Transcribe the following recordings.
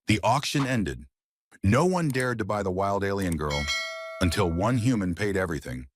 The auction ended. No one dared to buy the wild alien girl until one human paid everything.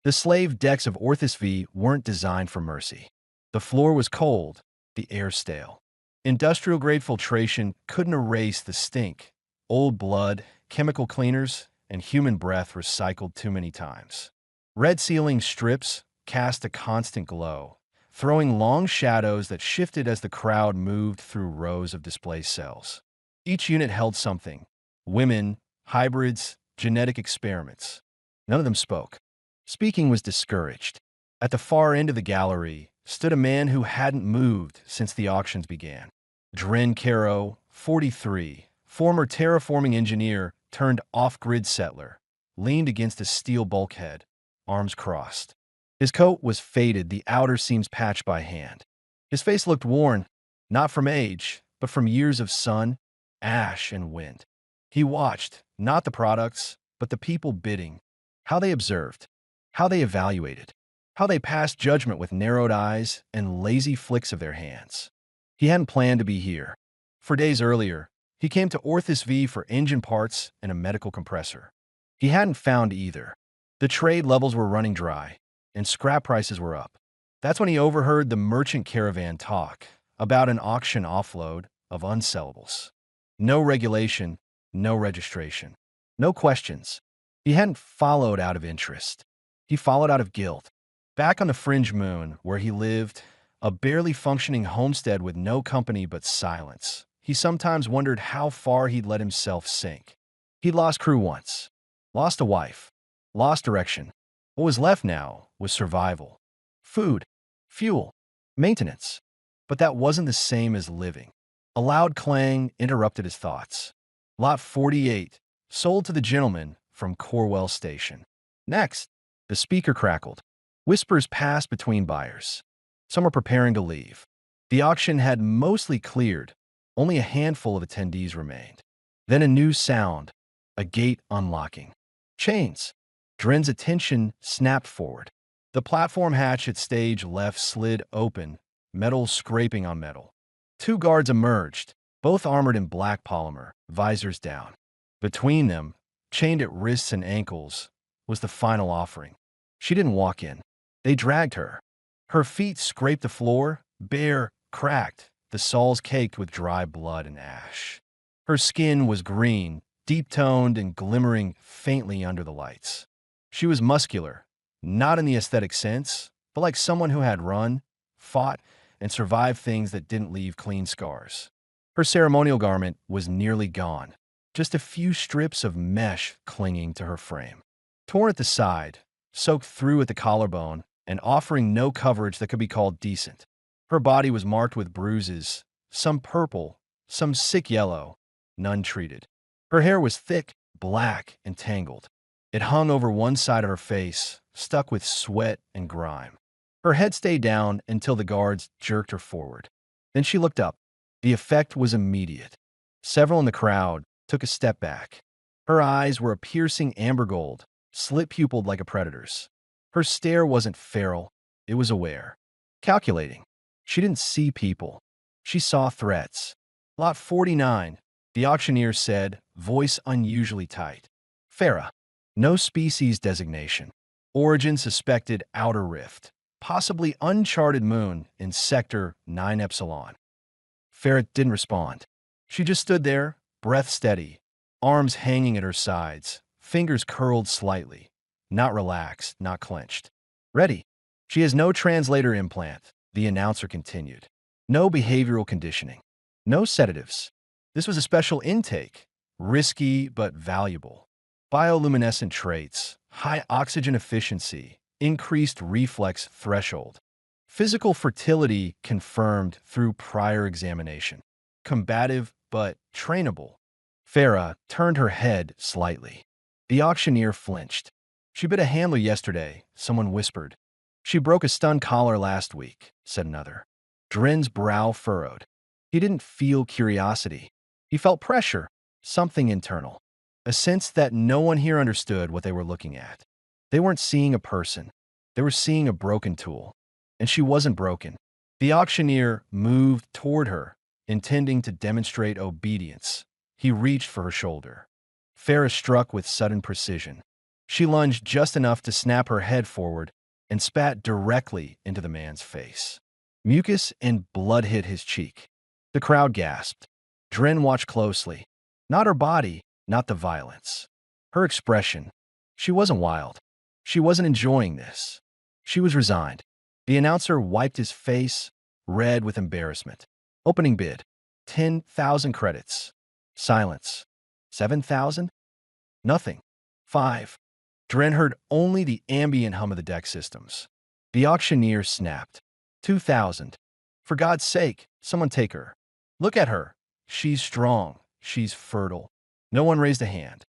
The slave decks of Orthus V weren't designed for mercy. The floor was cold, the air stale. Industrial-grade filtration couldn't erase the stink. Old blood, chemical cleaners, and human breath recycled too many times. Red ceiling strips cast a constant glow, throwing long shadows that shifted as the crowd moved through rows of display cells. Each unit held something: women, hybrids, genetic experiments. None of them spoke. Speaking was discouraged. At the far end of the gallery stood a man who hadn't moved since the auctions began. Dren Caro, 43, former terraforming engineer turned off-grid settler, leaned against a steel bulkhead, arms crossed. His coat was faded, the outer seams patched by hand. His face looked worn, not from age, but from years of sun, ash, and wind. He watched, not the products, but the people bidding, how they observed, how they evaluated, how they passed judgment with narrowed eyes and lazy flicks of their hands. He hadn't planned to be here. For days earlier, he came to Orthus V for engine parts and a medical compressor. He hadn't found either. The trade levels were running dry, and scrap prices were up. That's when he overheard the merchant caravan talk about an auction offload of unsellables. No regulation, no registration, no questions. He hadn't followed out of interest. He followed out of guilt. Back on the fringe moon, where he lived, a barely functioning homestead with no company but silence, he sometimes wondered how far he'd let himself sink. He'd lost crew once, lost a wife, lost direction. What was left now was survival. Food, fuel, maintenance. But that wasn't the same as living. A loud clang interrupted his thoughts. Lot 48, sold to the gentleman from Corwell Station. Next, the speaker crackled. Whispers passed between buyers. Some were preparing to leave. The auction had mostly cleared. Only a handful of attendees remained. Then a new sound, a gate unlocking. Chains. Dren's attention snapped forward. The platform hatch at stage left slid open, metal scraping on metal. Two guards emerged, both armored in black polymer, visors down. Between them, chained at wrists and ankles, was the final offering. She didn't walk in. They dragged her. Her feet scraped the floor, bare, cracked, the soles caked with dry blood and ash. Her skin was green, deep-toned and glimmering faintly under the lights. She was muscular, not in the aesthetic sense, but like someone who had run, fought, and survived things that didn't leave clean scars. Her ceremonial garment was nearly gone, just a few strips of mesh clinging to her frame. Torn at the side, soaked through at the collarbone, and offering no coverage that could be called decent. Her body was marked with bruises, some purple, some sick yellow, none treated. Her hair was thick, black, and tangled. It hung over one side of her face, stuck with sweat and grime. Her head stayed down until the guards jerked her forward. Then she looked up. The effect was immediate. Several in the crowd took a step back. Her eyes were a piercing amber gold, slit-pupilled like a predator's. Her stare wasn't feral, it was aware. Calculating. She didn't see people. She saw threats. Lot 49, the auctioneer said, voice unusually tight. Farah. No species designation. Origin suspected outer rift. Possibly uncharted moon in Sector 9 Epsilon. Farah didn't respond. She just stood there, breath steady, arms hanging at her sides, fingers curled slightly. Not relaxed, not clenched. Ready. She has no translator implant, the announcer continued. No behavioral conditioning. No sedatives. This was a special intake. Risky but valuable. Bioluminescent traits, high oxygen efficiency, increased reflex threshold. Physical fertility confirmed through prior examination. Combative but trainable. Farah turned her head slightly. The auctioneer flinched. She bit a handler yesterday, someone whispered. She broke a stun collar last week, said another. Dren's brow furrowed. He didn't feel curiosity. He felt pressure, something internal. A sense that no one here understood what they were looking at. They weren't seeing a person. They were seeing a broken tool. And she wasn't broken. The auctioneer moved toward her, Intending to demonstrate obedience, he reached for her shoulder. Farah struck with sudden precision. She lunged just enough to snap her head forward and spat directly into the man's face. Mucus and blood hit his cheek. The crowd gasped. Dren watched closely. Not her body, not the violence. Her expression. She wasn't wild. She wasn't enjoying this. She was resigned. The announcer wiped his face, red with embarrassment. Opening bid. 10,000 credits. Silence. 7,000? Nothing. 5. Dren heard only the ambient hum of the deck systems. The auctioneer snapped. 2,000. For God's sake, someone take her. Look at her. She's strong. She's fertile. No one raised a hand.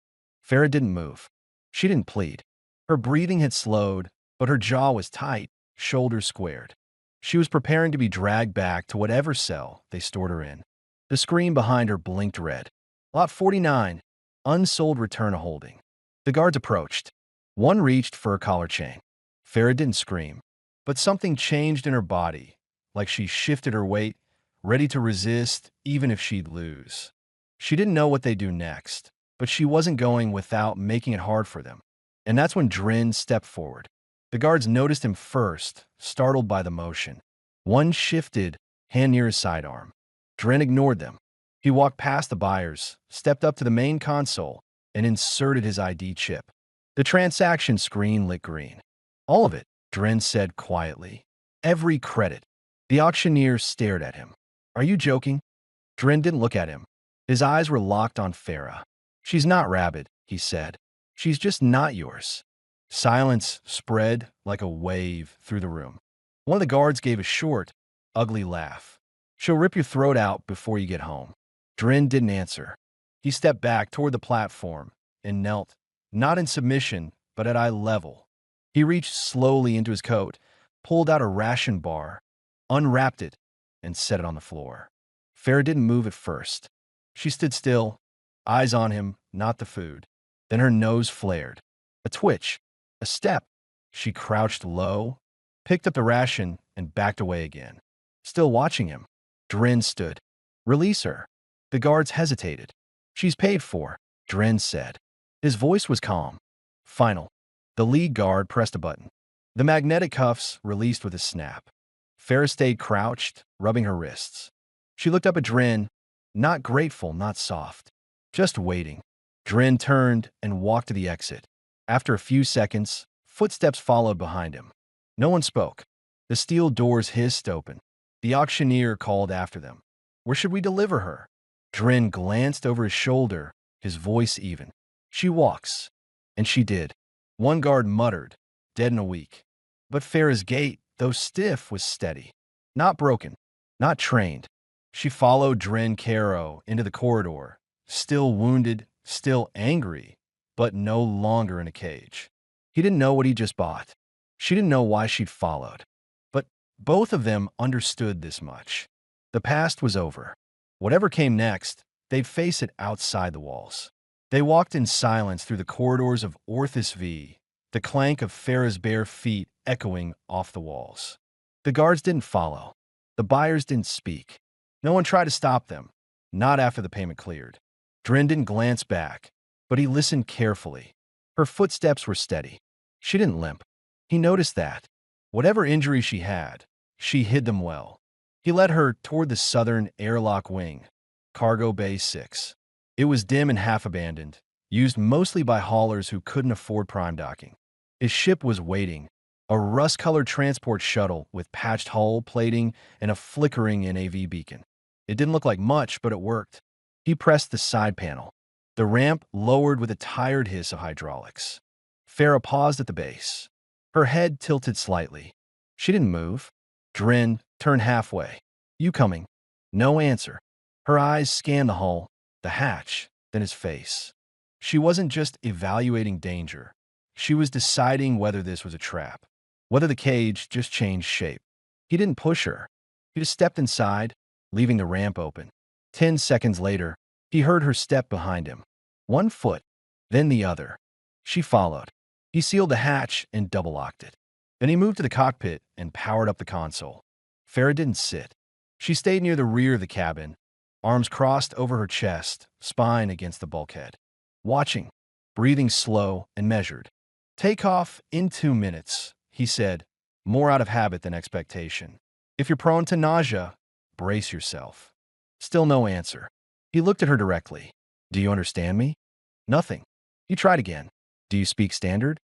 Farah didn't move. She didn't plead. Her breathing had slowed, but her jaw was tight, shoulders squared. She was preparing to be dragged back to whatever cell they stored her in. The screen behind her blinked red. Lot 49. Unsold return a holding. The guards approached. One reached for a collar chain. Farah didn't scream, but something changed in her body, like she shifted her weight, ready to resist even if she'd lose. She didn't know what they'd do next, but she wasn't going without making it hard for them. And that's when Dren stepped forward. The guards noticed him first, startled by the motion. One shifted, hand near his sidearm. Dren ignored them. He walked past the buyers, stepped up to the main console, and inserted his ID chip. The transaction screen lit green. All of it, Dren said quietly. Every credit. The auctioneer stared at him. Are you joking? Dren didn't look at him. His eyes were locked on Farah. She's not rabid, he said. She's just not yours. Silence spread like a wave through the room. One of the guards gave a short, ugly laugh. She'll rip your throat out before you get home. Dren didn't answer. He stepped back toward the platform and knelt, not in submission, but at eye level. He reached slowly into his coat, pulled out a ration bar, unwrapped it, and set it on the floor. Farah didn't move at first. She stood still, eyes on him, not the food. Then her nose flared. A twitch, a step. She crouched low, picked up the ration, and backed away again. Still watching him, Dren stood. Release her. The guards hesitated. She's paid for, Dren said. His voice was calm. Final. The lead guard pressed a button. The magnetic cuffs released with a snap. Farah stayed crouched, rubbing her wrists. She looked up at Dren, not grateful, not soft. Just waiting. Dren turned and walked to the exit. After a few seconds, footsteps followed behind him. No one spoke. The steel doors hissed open. The auctioneer called after them. Where should we deliver her? Dren glanced over his shoulder, his voice even. She walks. And she did. One guard muttered, dead in a week. But Farah's gait, though stiff, was steady. Not broken. Not trained. She followed Dren Caro into the corridor, still wounded, still angry, but no longer in a cage. He didn't know what he just bought. She didn't know why she'd followed. But both of them understood this much. The past was over. Whatever came next, they'd face it outside the walls. They walked in silence through the corridors of Orthus V, the clank of Farah's bare feet echoing off the walls. The guards didn't follow. The buyers didn't speak. No one tried to stop them, not after the payment cleared. Dren didn't glance back, but he listened carefully. Her footsteps were steady. She didn't limp. He noticed that. Whatever injury she had, she hid them well. He led her toward the southern airlock wing, Cargo Bay 6. It was dim and half abandoned, used mostly by haulers who couldn't afford prime docking. His ship was waiting, a rust-colored transport shuttle with patched hull plating and a flickering NAV beacon. It didn't look like much, but it worked. He pressed the side panel. The ramp lowered with a tired hiss of hydraulics. Farah paused at the base. Her head tilted slightly. She didn't move. Dren turned halfway. You coming? No answer. Her eyes scanned the hull, the hatch, then his face. She wasn't just evaluating danger. She was deciding whether this was a trap, whether the cage just changed shape. He didn't push her. He just stepped inside, leaving the ramp open. 10 seconds later, he heard her step behind him. One foot, then the other. She followed. He sealed the hatch and double-locked it. Then he moved to the cockpit and powered up the console. Farah didn't sit. She stayed near the rear of the cabin, arms crossed over her chest, spine against the bulkhead. Watching, breathing slow and measured. "Take off in 2 minutes," he said, more out of habit than expectation. "If you're prone to nausea, brace yourself." Still no answer. He looked at her directly. "Do you understand me?" "Nothing." He tried again. "Do you speak standard?"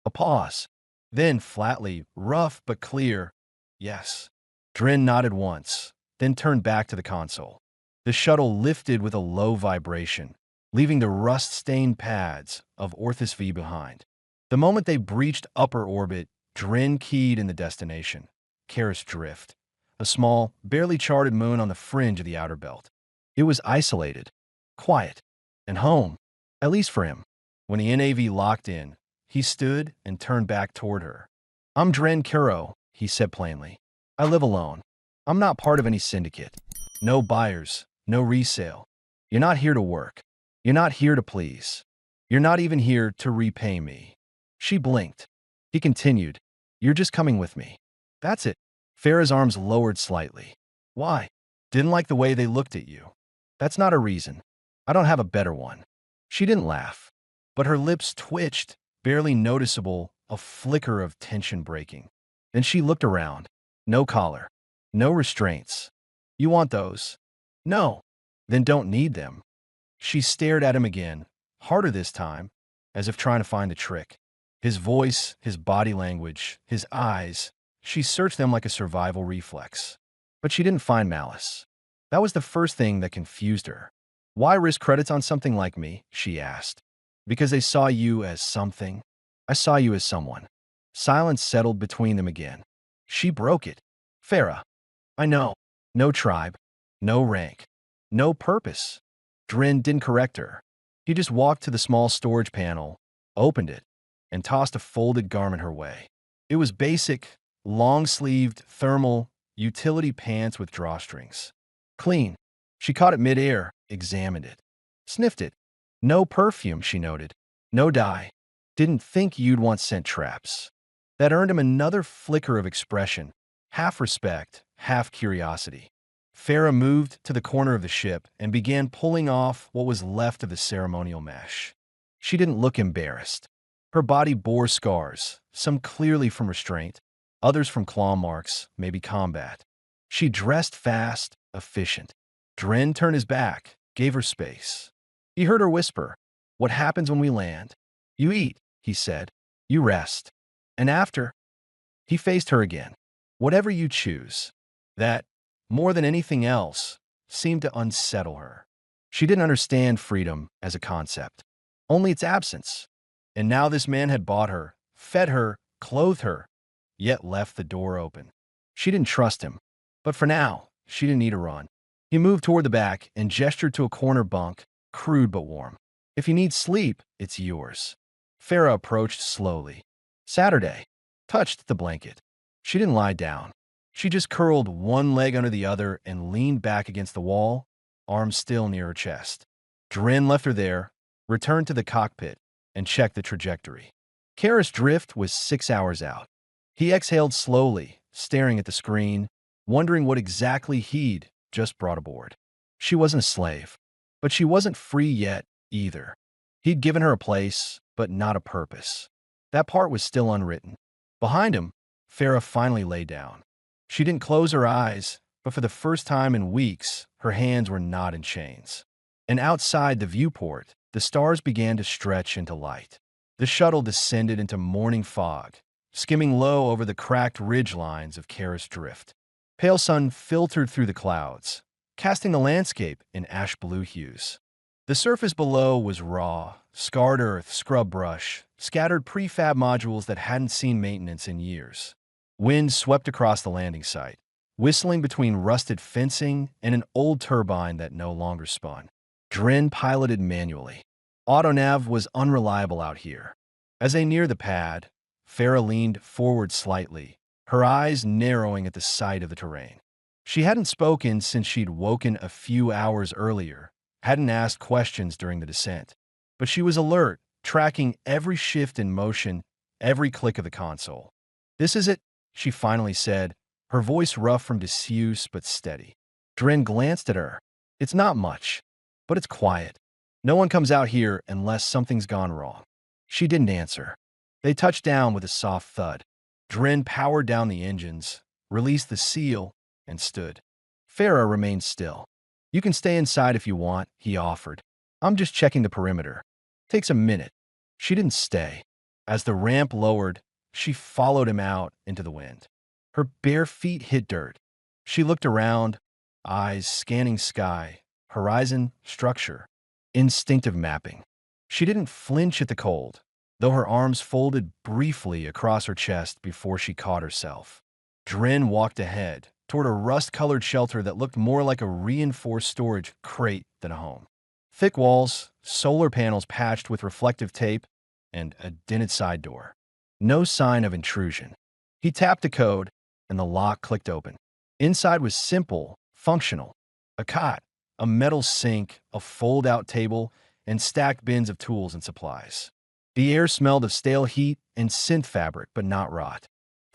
A pause. Then, flatly, rough but clear, "Yes." Drin nodded once, then turned back to the console. The shuttle lifted with a low vibration, leaving the rust-stained pads of Orthus V behind. The moment they breached upper orbit, Drin keyed in the destination, Caris Drift, a small, barely charted moon on the fringe of the outer belt. It was isolated, quiet, and home, at least for him. When the NAV locked in, he stood and turned back toward her. "I'm Dren Kuro," he said plainly. "I live alone. I'm not part of any syndicate. No buyers, no resale. You're not here to work. You're not here to please. You're not even here to repay me." She blinked. He continued, "You're just coming with me. That's it." Farah's arms lowered slightly. "Why?" "Didn't like the way they looked at you." "That's not a reason. I don't have a better one." She didn't laugh, but her lips twitched, barely noticeable, a flicker of tension breaking. Then she looked around. No collar. No restraints. "You want those?" "No." "Then don't need them." She stared at him again, harder this time, as if trying to find the trick. His voice, his body language, his eyes, she searched them like a survival reflex. But she didn't find malice. That was the first thing that confused her. "Why risk credits on something like me?" she asked. "Because they saw you as something. I saw you as someone." Silence settled between them again. She broke it. "Farah, I know. No tribe. No rank. No purpose." Drin didn't correct her. He just walked to the small storage panel, opened it, and tossed a folded garment her way. It was basic, long-sleeved, thermal, utility pants with drawstrings. Clean. She caught it midair, examined it, sniffed it. No perfume, she noted. No dye. "Didn't think you'd want scent traps." That earned him another flicker of expression, half respect, half curiosity. Farah moved to the corner of the ship and began pulling off what was left of the ceremonial mesh. She didn't look embarrassed. Her body bore scars, some clearly from restraint, others from claw marks, maybe combat. She dressed fast, efficient. Dren turned his back, gave her space. He heard her whisper, "What happens when we land?" "You eat," he said. "You rest. And after?" He faced her again. "Whatever you choose." That, more than anything else, seemed to unsettle her. She didn't understand freedom as a concept, only its absence. And now this man had bought her, fed her, clothed her, yet left the door open. She didn't trust him, but for now, she didn't need to run. He moved toward the back and gestured to a corner bunk, crude but warm. "If you need sleep, it's yours." Farah approached slowly. "Saturday." Touched the blanket. She didn't lie down. She just curled one leg under the other and leaned back against the wall, arms still near her chest. Dren left her there, returned to the cockpit, and checked the trajectory. Caris Drift was 6 hours out. He exhaled slowly, staring at the screen, wondering what exactly he'd just brought aboard. She wasn't a slave, but she wasn't free yet either. He'd given her a place, but not a purpose. That part was still unwritten. Behind him, Farah finally lay down. She didn't close her eyes, but for the first time in weeks, her hands were not in chains. And outside the viewport, the stars began to stretch into light. The shuttle descended into morning fog, skimming low over the cracked ridge lines of Caris Drift. Pale sun filtered through the clouds, casting the landscape in ash-blue hues. The surface below was raw, scarred earth, scrub brush, scattered prefab modules that hadn't seen maintenance in years. Wind swept across the landing site, whistling between rusted fencing and an old turbine that no longer spun. Dren piloted manually. Autonav was unreliable out here. As they neared the pad, Farah leaned forward slightly, her eyes narrowing at the sight of the terrain. She hadn't spoken since she'd woken a few hours earlier, hadn't asked questions during the descent. But she was alert, tracking every shift in motion, every click of the console. "This is it," she finally said, her voice rough from disuse but steady. Dren glanced at her. It's not much, but it's quiet. No one comes out here unless something's gone wrong. She didn't answer. They touched down with a soft thud. Drin powered down the engines, released the seal, and stood. Farah remained still. You can stay inside if you want, he offered. I'm just checking the perimeter. Takes a minute. She didn't stay. As the ramp lowered, she followed him out into the wind. Her bare feet hit dirt. She looked around, eyes scanning sky, horizon, structure, instinctive mapping. She didn't flinch at the cold, though her arms folded briefly across her chest before she caught herself. Drin walked ahead, toward a rust-colored shelter that looked more like a reinforced storage crate than a home. Thick walls, solar panels patched with reflective tape, and a dented side door. No sign of intrusion. He tapped a code, and the lock clicked open. Inside was simple, functional. A cot, a metal sink, a fold-out table, and stacked bins of tools and supplies. The air smelled of stale heat and synth fabric, but not rot.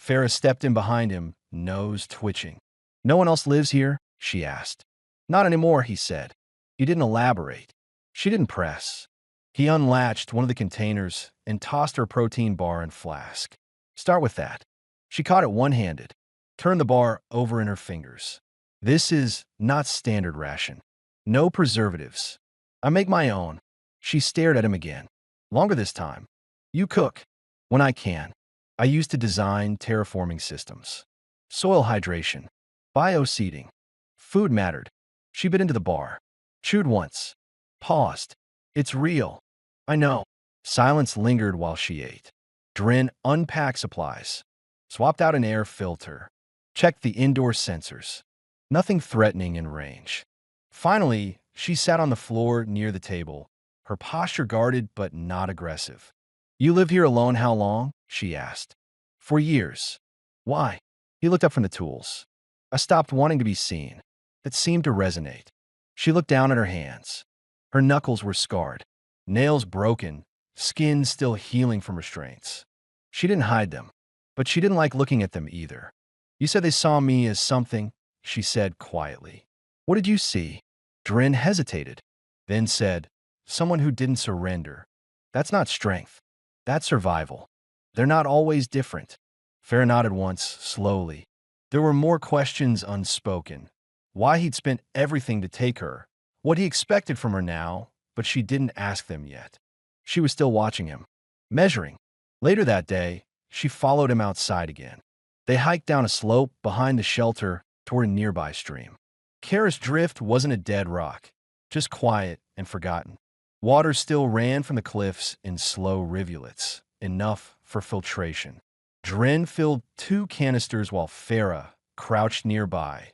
Farah stepped in behind him, nose twitching. "No one else lives here?" she asked. "Not anymore," he said. He didn't elaborate. She didn't press. He unlatched one of the containers and tossed her a protein bar and flask. "Start with that." She caught it one-handed, turned the bar over in her fingers. "This is not standard ration. No preservatives. I make my own." She stared at him again. "Longer this time. You cook." "When I can. I used to design terraforming systems. Soil hydration. Bioseeding. Food mattered." She bit into the bar. Chewed once. Paused. "It's real." "I know." Silence lingered while she ate. Drin unpacked supplies. Swapped out an air filter. Checked the indoor sensors. Nothing threatening in range. Finally, she sat on the floor near the table, her posture guarded but not aggressive. "You live here alone how long?" she asked. "For years." "Why?" He looked up from the tools. "I stopped wanting to be seen." That seemed to resonate. She looked down at her hands. Her knuckles were scarred, nails broken, skin still healing from restraints. She didn't hide them, but she didn't like looking at them either. "You said they saw me as something," she said quietly. "What did you see?" Drin hesitated, then said, "Someone who didn't surrender. That's not strength. That's survival. They're not always different." Farah nodded once, slowly. There were more questions unspoken. Why he'd spent everything to take her, what he expected from her now, but she didn't ask them yet. She was still watching him, measuring. Later that day, she followed him outside again. They hiked down a slope behind the shelter toward a nearby stream. Caris Drift wasn't a dead rock, just quiet and forgotten. Water still ran from the cliffs in slow rivulets, enough for filtration. Drin filled 2 canisters while Farah crouched nearby,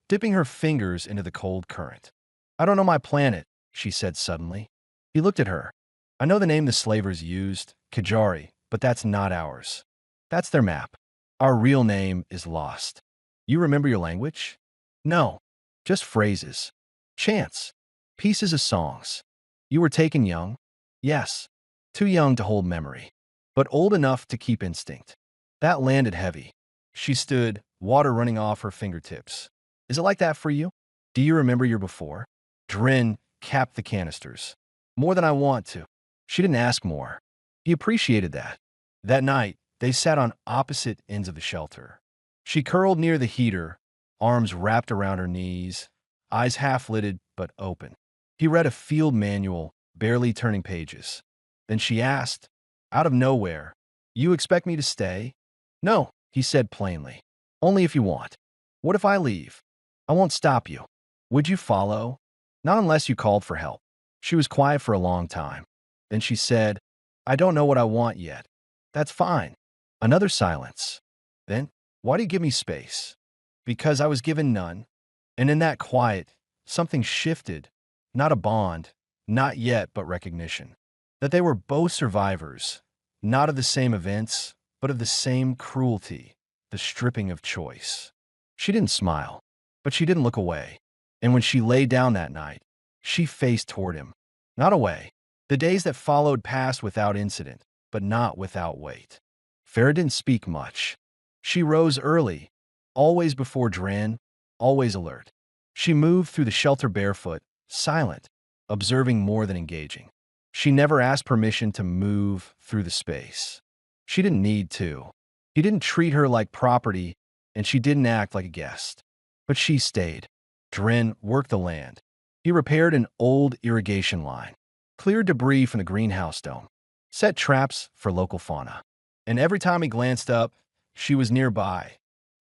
dipping her fingers into the cold current. "I don't know my planet," she said suddenly. He looked at her. "I know the name the slavers used, Kajari, but that's not ours. That's their map. Our real name is lost. You remember your language?" "No, just phrases. Chants. Pieces of songs." "You were taken young?" "Yes. Too young to hold memory, but old enough to keep instinct." That landed heavy. She stood, water running off her fingertips. "Is it like that for you? Do you remember your before?" Drin capped the canisters. "More than I want to." She didn't ask more. He appreciated that. That night, they sat on opposite ends of the shelter. She curled near the heater, arms wrapped around her knees, eyes half-lidded but open. He read a field manual, barely turning pages. Then she asked, out of nowhere, "You expect me to stay?" "No," he said plainly. "Only if you want." "What if I leave?" "I won't stop you." "Would you follow?" "Not unless you called for help." She was quiet for a long time. Then she said, "I don't know what I want yet." "That's fine." Another silence. Then, "Why do you give me space?" "Because I was given none." And in that quiet, something shifted. Not a bond, not yet, but recognition. That they were both survivors, not of the same events, but of the same cruelty, the stripping of choice. She didn't smile, but she didn't look away. And when she lay down that night, she faced toward him, not away. The days that followed passed without incident, but not without weight. Farah didn't speak much. She rose early, always before Dran, always alert. She moved through the shelter barefoot, silent, observing more than engaging. She never asked permission to move through the space. She didn't need to. He didn't treat her like property, and she didn't act like a guest. But she stayed. Dren worked the land. He repaired an old irrigation line, cleared debris from the greenhouse dome, set traps for local fauna. And every time he glanced up, she was nearby,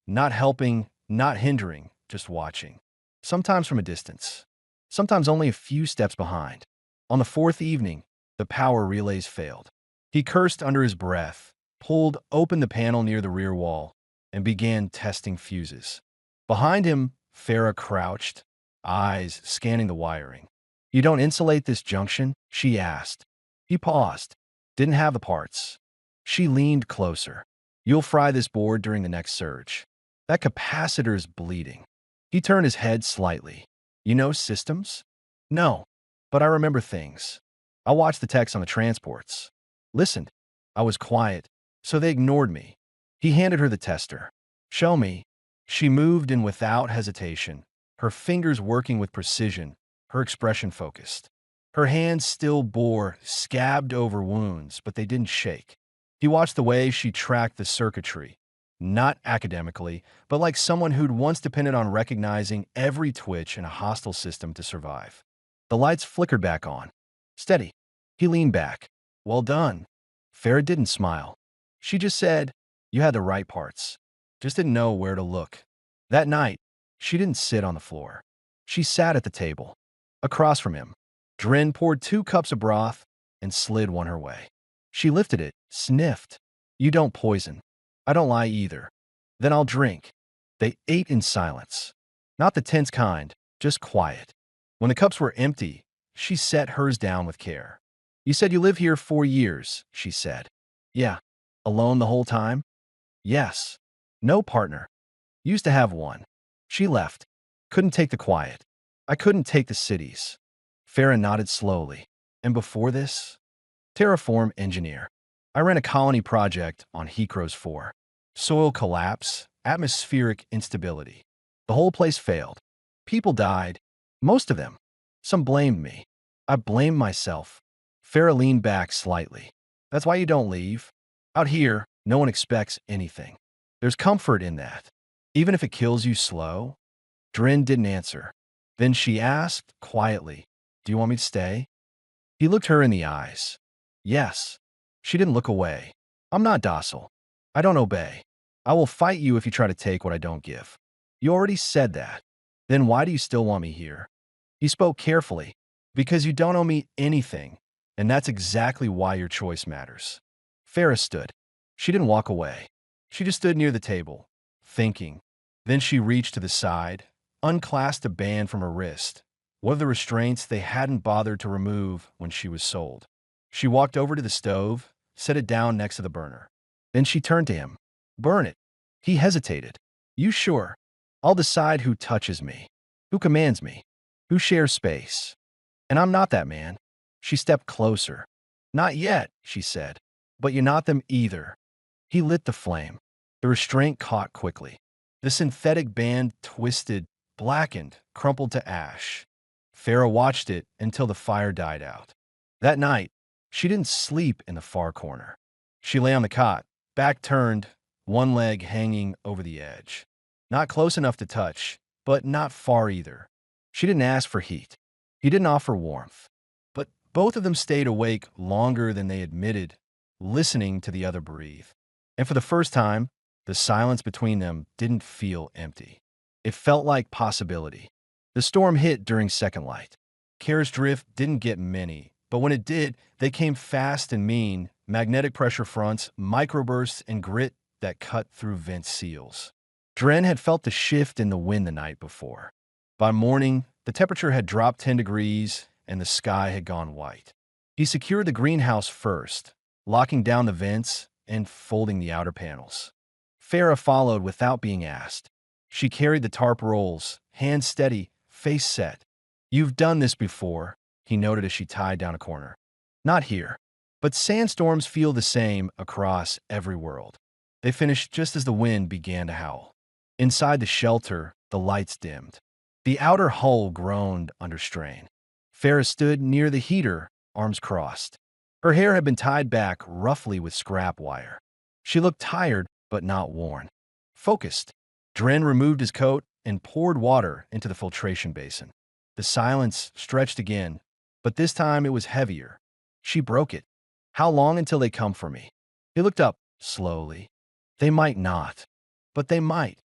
not helping, not hindering, just watching. Sometimes from a distance, sometimes only a few steps behind. On the fourth evening, the power relays failed. He cursed under his breath, pulled open the panel near the rear wall, and began testing fuses. Behind him, Farah crouched, eyes scanning the wiring. "You don't insulate this junction?" she asked. He paused, didn't have the parts. She leaned closer. "You'll fry this board during the next surge. That capacitor's bleeding." He turned his head slightly. "You know systems?" "No, but I remember things. I watched the text on the transports. Listened. I was quiet, so they ignored me." He handed her the tester. "Show me." She moved in without hesitation, her fingers working with precision, her expression focused. Her hands still bore, scabbed over wounds, but they didn't shake. He watched the way she tracked the circuitry, not academically, but like someone who'd once depended on recognizing every twitch in a hostile system to survive. The lights flickered back on. Steady. He leaned back. "Well done." Farah didn't smile. She just said, "You had the right parts. Just didn't know where to look." That night, she didn't sit on the floor. She sat at the table. Across from him, Dren poured 2 cups of broth and slid one her way. She lifted it, sniffed. "You don't poison. I don't lie either." "Then I'll drink." They ate in silence. Not the tense kind, just quiet. When the cups were empty, she set hers down with care. "You said you live here 4 years," she said. "Yeah." "Alone the whole time?" "Yes." "No partner?" "Used to have one. She left. Couldn't take the quiet. I couldn't take the cities." Farah nodded slowly. "And before this?" "Terraform engineer. I ran a colony project on Hecros 4. Soil collapse, atmospheric instability. The whole place failed. People died. Most of them. Some blamed me. I blamed myself." Farah leaned back slightly. "That's why you don't leave. Out here, no one expects anything. There's comfort in that. Even if it kills you slow." Dren didn't answer. Then she asked, quietly, "Do you want me to stay?" He looked her in the eyes. "Yes." She didn't look away. "I'm not docile. I don't obey. I will fight you if you try to take what I don't give." "You already said that. Then why do you still want me here?" He spoke carefully. "Because you don't owe me anything, and that's exactly why your choice matters." Farah stood. She didn't walk away. She just stood near the table, thinking. Then she reached to the side, unclasped a band from her wrist, one of the restraints they hadn't bothered to remove when she was sold. She walked over to the stove, set it down next to the burner. Then she turned to him. "Burn it." He hesitated. "You sure? I'll decide who touches me, who commands me, who shares space. And I'm not that man." She stepped closer. "Not yet," she said. "But you're not them either." He lit the flame. The restraint caught quickly. The synthetic band twisted, blackened, crumpled to ash. Farah watched it until the fire died out. That night, she didn't sleep in the far corner. She lay on the cot, back turned, one leg hanging over the edge. Not close enough to touch, but not far either. She didn't ask for heat. He didn't offer warmth. But both of them stayed awake longer than they admitted, listening to the other breathe. And for the first time, the silence between them didn't feel empty. It felt like possibility. The storm hit during second light. Caris drift didn't get many, but when it did, they came fast and mean, magnetic pressure fronts, microbursts, and grit that cut through vent seals. Dren had felt the shift in the wind the night before. By morning, the temperature had dropped 10 degrees and the sky had gone white. He secured the greenhouse first, locking down the vents and folding the outer panels. Farah followed without being asked. She carried the tarp rolls, hands steady, face set. "You've done this before," he noted as she tied down a corner. "Not here. But sandstorms feel the same across every world." They finished just as the wind began to howl. Inside the shelter, the lights dimmed. The outer hull groaned under strain. Farah stood near the heater, arms crossed. Her hair had been tied back roughly with scrap wire. She looked tired, but not worn. Focused. Dren removed his coat and poured water into the filtration basin. The silence stretched again, but this time it was heavier. She broke it. How long until they come for me? He looked up slowly. They might not, but they might.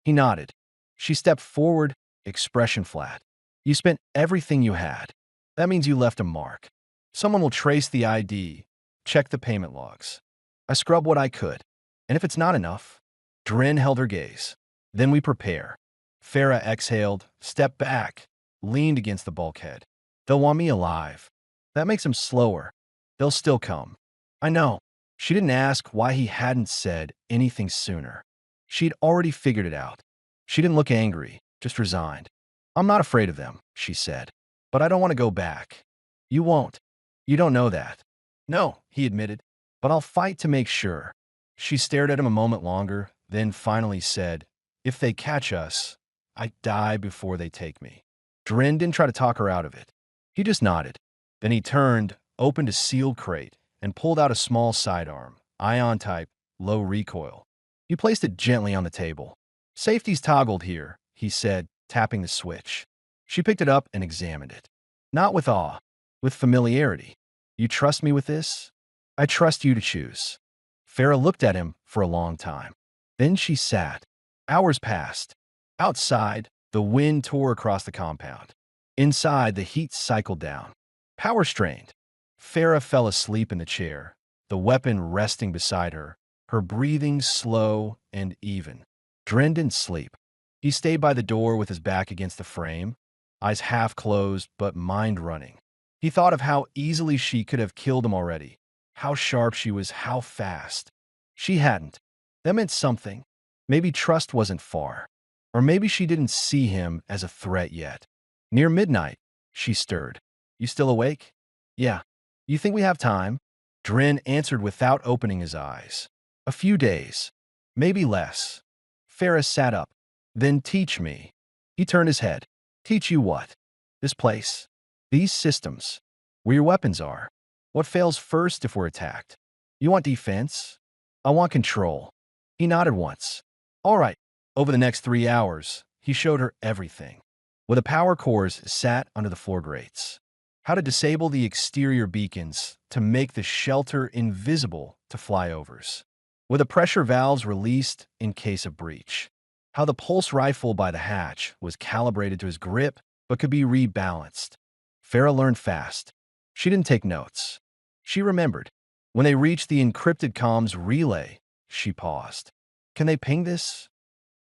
He nodded. She stepped forward, expression flat. You spent everything you had. That means you left a mark. Someone will trace the ID, check the payment logs. I scrub what I could. And if it's not enough, Dren held her gaze. Then we prepare. Farah exhaled, stepped back, leaned against the bulkhead. They'll want me alive. That makes them slower. They'll still come. I know. She didn't ask why he hadn't said anything sooner. She'd already figured it out. She didn't look angry, just resigned. I'm not afraid of them, she said. But I don't want to go back. You won't. You don't know that. No, he admitted. But I'll fight to make sure. She stared at him a moment longer, then finally said, if they catch us, I die before they take me. Dren didn't try to talk her out of it. He just nodded. Then he turned, opened a sealed crate, and pulled out a small sidearm, ion type, low recoil. He placed it gently on the table. Safety's toggled here, he said, tapping the switch. She picked it up and examined it. Not with awe, with familiarity. You trust me with this? I trust you to choose. Farah looked at him for a long time. Then she sat. Hours passed. Outside, the wind tore across the compound. Inside, the heat cycled down. Power strained. Farah fell asleep in the chair, the weapon resting beside her, her breathing slow and even. Dren didn't sleep. He stayed by the door with his back against the frame, eyes half closed but mind running. He thought of how easily she could have killed him already, how sharp she was, how fast. She hadn't. That meant something. Maybe trust wasn't far. Or maybe she didn't see him as a threat yet. Near midnight, she stirred. You still awake? Yeah. You think we have time? Dren answered without opening his eyes. A few days. Maybe less. Farah sat up. Then teach me. He turned his head. Teach you what? This place. These systems. Where your weapons are. What fails first if we're attacked? You want defense? I want control. He nodded once. All right. Over the next 3 hours, he showed her everything. Where the power cores sat under the floor grates. How to disable the exterior beacons to make the shelter invisible to flyovers. Where the pressure valves released in case of breach. How the pulse rifle by the hatch was calibrated to his grip but could be rebalanced. Farah learned fast. She didn't take notes. She remembered. When they reached the encrypted comms relay, she paused. Can they ping this?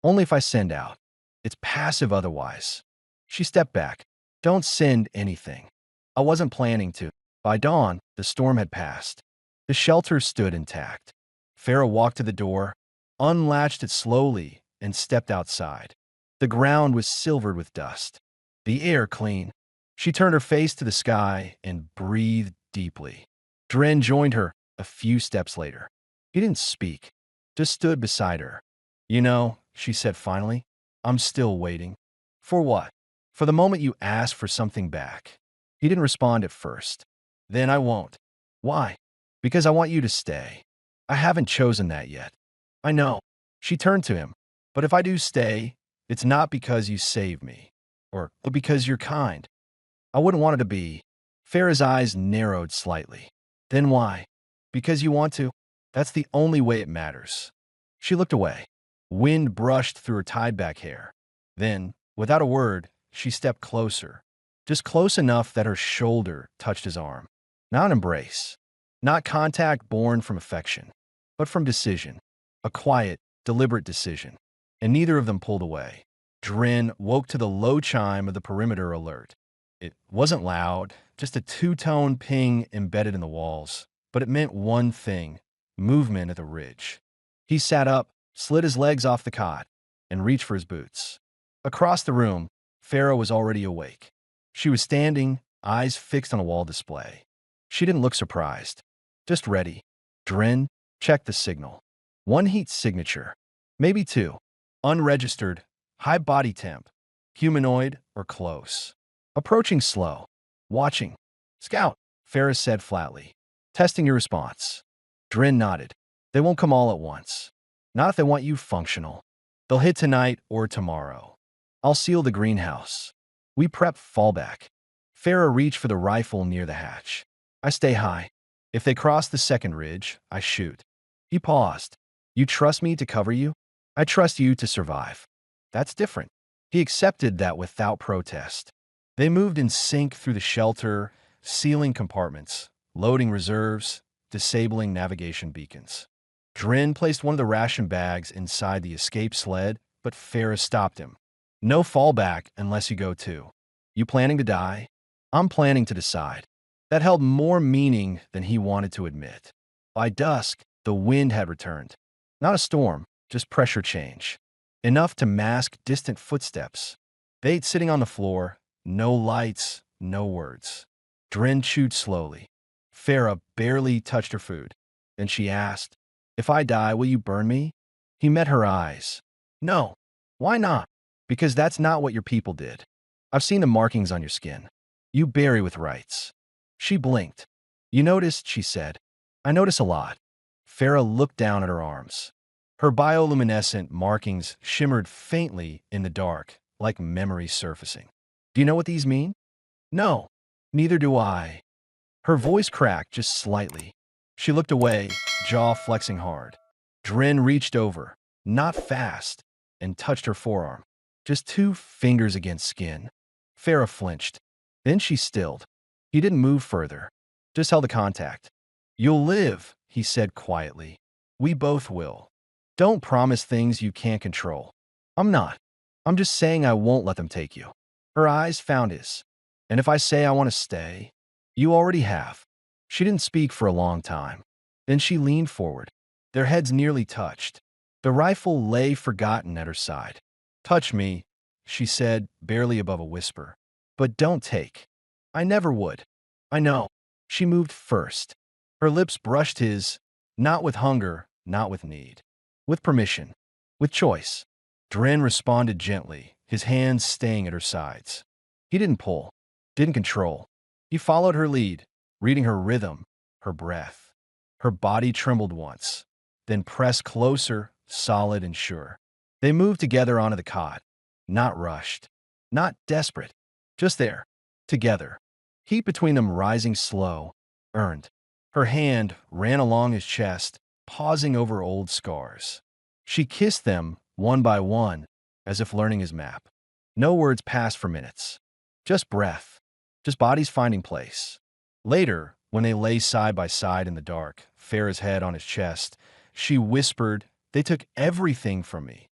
Only if I send out. It's passive otherwise. She stepped back. Don't send anything. I wasn't planning to. By dawn, the storm had passed. The shelter stood intact. Farah walked to the door, unlatched it slowly, and stepped outside. The ground was silvered with dust. The air clean. She turned her face to the sky and breathed deeply. Dren joined her a few steps later. He didn't speak, just stood beside her. You know, she said finally, I'm still waiting. For what? For the moment you ask for something back. He didn't respond at first. Then I won't. Why? Because I want you to stay. I haven't chosen that yet. I know. She turned to him. But if I do stay, it's not because you saved me. Or because you're kind. I wouldn't want it to be. Farah's eyes narrowed slightly. Then why? Because you want to? That's the only way it matters. She looked away. Wind brushed through her tied-back hair. Then, without a word, she stepped closer. Just close enough that her shoulder touched his arm. Not an embrace. Not contact born from affection, but from decision. A quiet, deliberate decision. And neither of them pulled away. Dren woke to the low chime of the perimeter alert. It wasn't loud, just a two-tone ping embedded in the walls. But it meant one thing, movement at the ridge. He sat up, slid his legs off the cot, and reached for his boots. Across the room, Farah was already awake. She was standing, eyes fixed on a wall display. She didn't look surprised, just ready. Dren checked the signal. One heat signature, maybe two. Unregistered, high body temp, humanoid or close. Approaching slow. Watching. Scout, Farah said flatly. Testing your response. Drin nodded. They won't come all at once. Not if they want you functional. They'll hit tonight or tomorrow. I'll seal the greenhouse. We prep fallback. Farah reached for the rifle near the hatch. I stay high. If they cross the second ridge, I shoot. He paused. You trust me to cover you? I trust you to survive. That's different. He accepted that without protest. They moved in sync through the shelter, sealing compartments, loading reserves, disabling navigation beacons. Drin placed one of the ration bags inside the escape sled, but Farah stopped him. No fallback unless you go too. You planning to die? I'm planning to decide. That held more meaning than he wanted to admit. By dusk, the wind had returned. Not a storm, just pressure change. Enough to mask distant footsteps. They ate sitting on the floor, no lights, no words. Drin chewed slowly. Farah barely touched her food. Then she asked, If I die, will you burn me? He met her eyes. No. Why not? Because that's not what your people did. I've seen the markings on your skin. You bury with rights. She blinked. You noticed, she said. I notice a lot. Farah looked down at her arms. Her bioluminescent markings shimmered faintly in the dark, like memories surfacing. Do you know what these mean? No. Neither do I. Her voice cracked just slightly. She looked away, jaw flexing hard. Drin reached over, not fast, and touched her forearm. Just 2 fingers against skin. Farah flinched. Then she stilled. He didn't move further, just held the contact. You'll live, he said quietly. We both will. Don't promise things you can't control. I'm not. I'm just saying I won't let them take you. Her eyes found his. And if I say I want to stay, you already have. She didn't speak for a long time. Then she leaned forward. Their heads nearly touched. The rifle lay forgotten at her side. Touch me, she said, barely above a whisper. But don't take. I never would. I know. She moved first. Her lips brushed his, not with hunger, not with need. With permission. With choice. Drin responded gently, his hands staying at her sides. He didn't pull. Didn't control. He followed her lead, reading her rhythm, her breath. Her body trembled once, then pressed closer, solid and sure. They moved together onto the cot. Not rushed. Not desperate. Just there. Together. Heat between them rising slow, earned. Her hand ran along his chest, pausing over old scars. She kissed them, one by one, as if learning his map. No words passed for minutes. Just breath. Just bodies finding place. Later, when they lay side by side in the dark, Farah's head on his chest, she whispered, They took everything from me.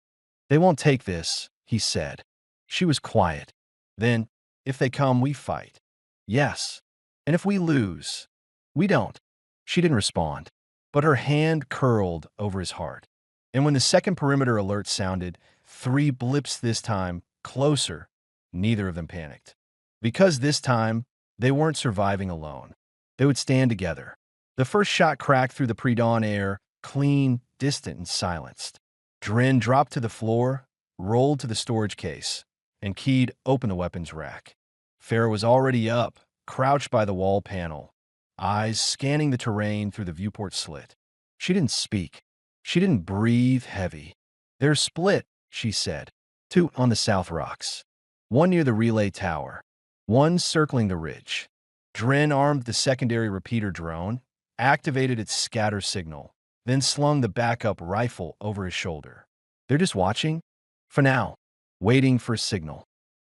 They won't take this, he said. She was quiet. Then, if they come, we fight. Yes. And if we lose, we don't. She didn't respond, but her hand curled over his heart. And when the second perimeter alert sounded, 3 blips this time, closer, neither of them panicked. Because this time, they weren't surviving alone. They would stand together. The first shot cracked through the pre-dawn air, clean, distant, and silenced. Drin dropped to the floor, rolled to the storage case, and keyed open the weapons rack. Farah was already up, crouched by the wall panel, eyes scanning the terrain through the viewport slit. She didn't speak. She didn't breathe heavy. They're split, she said. 2 on the south rocks. 1 near the relay tower. 1 circling the ridge. Drin armed the secondary repeater drone, activated its scatter signal, then slung the backup rifle over his shoulder. They're just watching? For now. Waiting for a signal.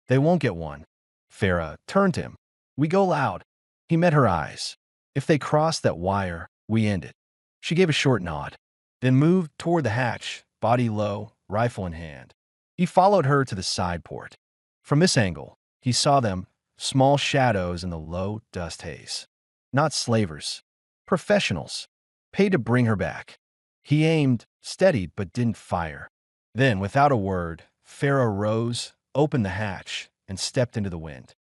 They won't get one. Farah turned to him. We go loud. He met her eyes. If they cross that wire, we end it. She gave a short nod, then moved toward the hatch, body low, rifle in hand. He followed her to the side port. From this angle, he saw them, small shadows in the low dust haze. Not slavers. Professionals. Paid to bring her back. He aimed, steadied, but didn't fire. Then, without a word, Farah rose, opened the hatch, and stepped into the wind.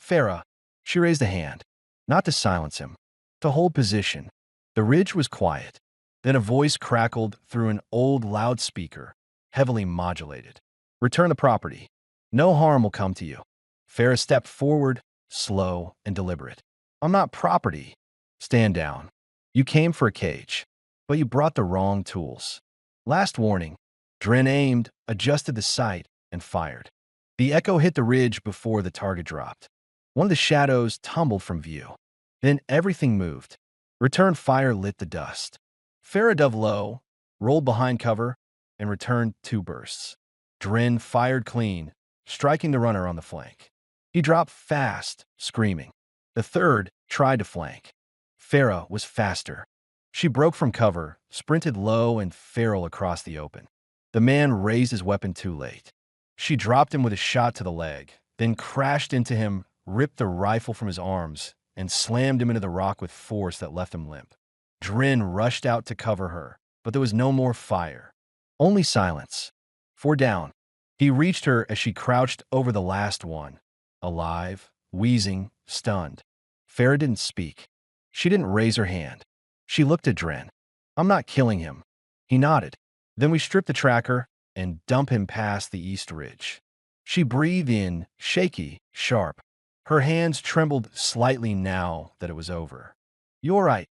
Farah, she raised a hand, not to silence him, to hold position. The ridge was quiet. Then a voice crackled through an old loudspeaker, heavily modulated. Return the property. No harm will come to you. Farah stepped forward, slow and deliberate. I'm not property. Stand down. You came for a cage, but you brought the wrong tools. Last warning. Dren aimed, adjusted the sight, and fired. The echo hit the ridge before the target dropped. One of the shadows tumbled from view. Then everything moved. Return fire lit the dust. Farah dove low, rolled behind cover, and returned 2 bursts. Dren fired clean, striking the runner on the flank. He dropped fast, screaming. The third tried to flank. Farah was faster. She broke from cover, sprinted low and feral across the open. The man raised his weapon too late. She dropped him with a shot to the leg, then crashed into him, ripped the rifle from his arms, and slammed him into the rock with force that left him limp. Dren rushed out to cover her, but there was no more fire. Only silence. 4 down. He reached her as she crouched over the last one, alive, wheezing, stunned. Farah didn't speak. She didn't raise her hand. She looked at Dren. I'm not killing him. He nodded. Then we strip the tracker and dump him past the east ridge. She breathed in, shaky, sharp. Her hands trembled slightly now that it was over. You're right.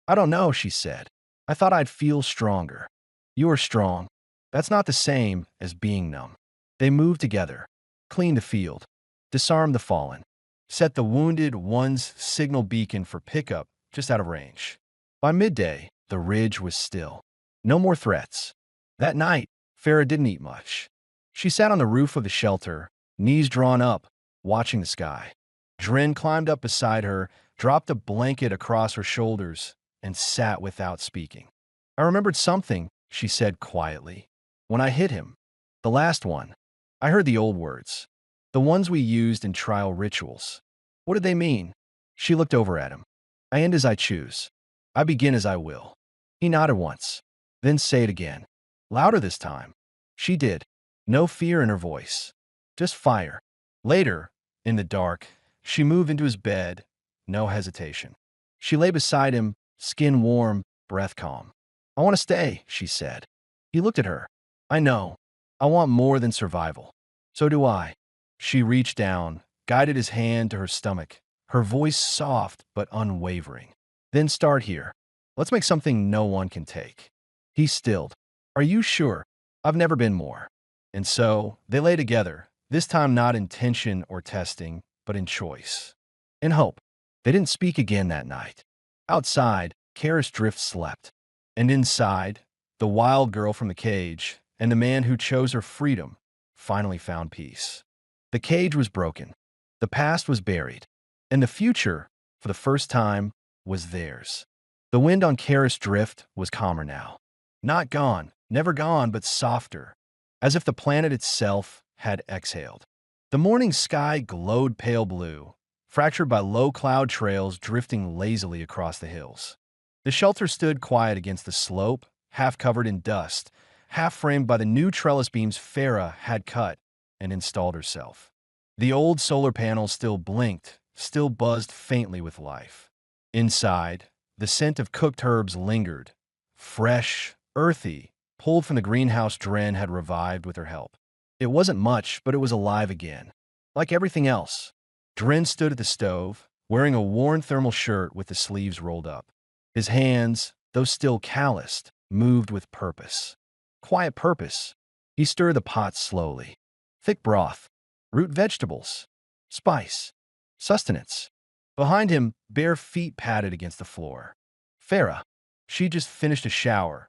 I don't know, she said. I thought I'd feel stronger. You're strong. That's not the same as being numb. They moved together, cleaned the field, disarmed the fallen, set the wounded one's signal beacon for pickup just out of range. By midday, the ridge was still. No more threats. That night, Farah didn't eat much. She sat on the roof of the shelter, knees drawn up, watching the sky. Dren climbed up beside her, dropped a blanket across her shoulders, and sat without speaking. I remembered something, she said quietly. When I hit him, the last one, I heard the old words, the ones we used in trial rituals. What did they mean? She looked over at him. I end as I choose. I begin as I will. He nodded once, then say it again. Louder this time. She did. No fear in her voice. Just fire. Later, in the dark, she moved into his bed. No hesitation. She lay beside him, skin warm, breath calm. I want to stay, she said. He looked at her. I know. I want more than survival. So do I. She reached down, guided his hand to her stomach, her voice soft but unwavering. Then start here. Let's make something no one can take. He stilled. Are you sure? I've never been more. And so, they lay together, this time not in tension or testing, but in choice. In hope. They didn't speak again that night. Outside, Caris Drift slept. And inside, the wild girl from the cage and the man who chose her freedom finally found peace. The cage was broken. The past was buried. And the future, for the first time, was theirs. The wind on Caris Drift was calmer now. Not gone, never gone, but softer, as if the planet itself had exhaled. The morning sky glowed pale blue, fractured by low cloud trails drifting lazily across the hills. The shelter stood quiet against the slope, half covered in dust, half framed by the new trellis beams Farah had cut and installed herself. The old solar panels still blinked, still buzzed faintly with life. Inside, the scent of cooked herbs lingered, fresh, earthy, pulled from the greenhouse Dren had revived with her help. It wasn't much, but it was alive again. Like everything else, Dren stood at the stove, wearing a worn thermal shirt with the sleeves rolled up. His hands, though still calloused, moved with purpose. Quiet purpose. He stirred the pot slowly. Thick broth, root vegetables, spice, sustenance. Behind him, bare feet padded against the floor. Farah. She just finished a shower,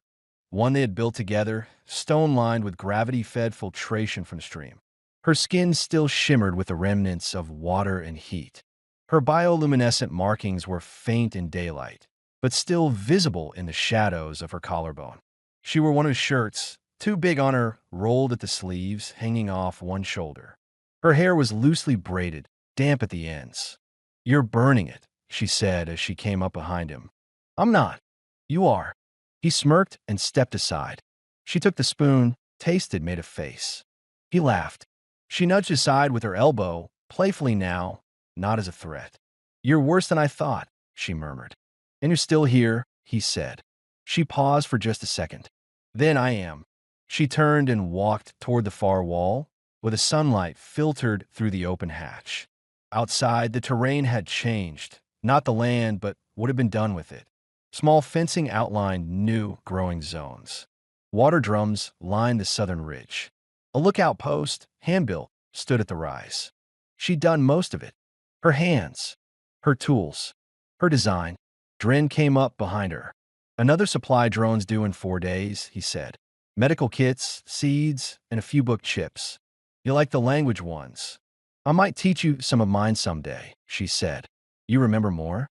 one they had built together, stone-lined with gravity-fed filtration from the stream. Her skin still shimmered with the remnants of water and heat. Her bioluminescent markings were faint in daylight, but still visible in the shadows of her collarbone. She wore one of his shirts, too big on her, rolled at the sleeves, hanging off one shoulder. Her hair was loosely braided, damp at the ends. You're burning it, she said as she came up behind him. I'm not. You are. He smirked and stepped aside. She took the spoon, tasted, made a face. He laughed. She nudged aside with her elbow, playfully now, not as a threat. You're worse than I thought, she murmured. And you're still here, he said. She paused for just a second. Then I am. She turned and walked toward the far wall, with the sunlight filtered through the open hatch. Outside, the terrain had changed, not the land, but what had been done with it. Small fencing outlined new growing zones. Water drums lined the southern ridge. A lookout post, hand-built, stood at the rise. She'd done most of it. Her hands, her tools, her design. Dren came up behind her. Another supply drone's due in 4 days, he said. Medical kits, seeds, and a few book chips. You like the language ones? I might teach you some of mine someday, she said. You remember more?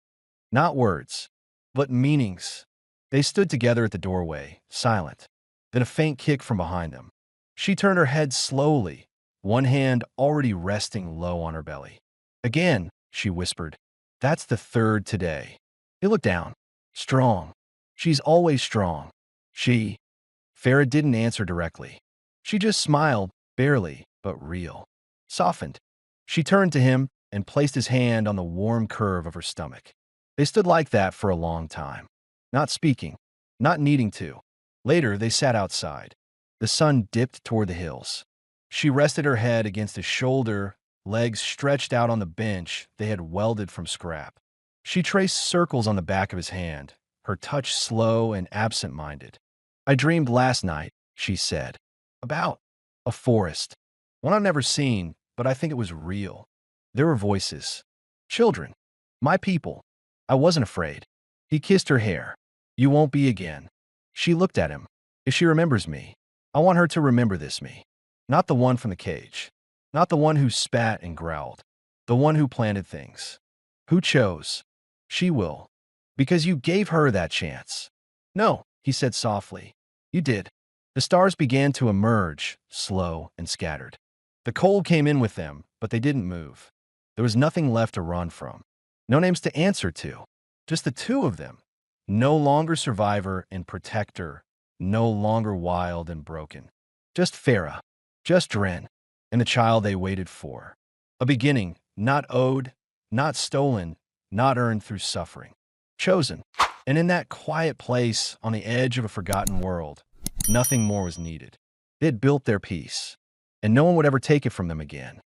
Not words, but meanings. They stood together at the doorway, silent. Then a faint kick from behind them. She turned her head slowly, one hand already resting low on her belly. Again, she whispered. That's the third today. He looked down. Strong. She's always strong. Farah didn't answer directly. She just smiled, barely, but real. Softened. She turned to him and placed his hand on the warm curve of her stomach. They stood like that for a long time, not speaking, not needing to. Later, they sat outside. The sun dipped toward the hills. She rested her head against his shoulder, legs stretched out on the bench they had welded from scrap. She traced circles on the back of his hand, her touch slow and absent-minded. I dreamed last night, she said, about a forest. One I've never seen, but I think it was real. There were voices. Children. My people. I wasn't afraid. He kissed her hair. You won't be again. She looked at him. If she remembers me, I want her to remember this me. Not the one from the cage. Not the one who spat and growled. The one who planted things. Who chose? She will. Because you gave her that chance. No, he said softly. You did. The stars began to emerge, slow and scattered. The cold came in with them, but they didn't move. There was nothing left to run from. No names to answer to. Just the two of them. No longer survivor and protector. No longer wild and broken. Just Farah. Just Dren. And the child they waited for. A beginning, not owed, not stolen, not earned through suffering. Chosen. And in that quiet place on the edge of a forgotten world, nothing more was needed. They had built their peace, and no one would ever take it from them again.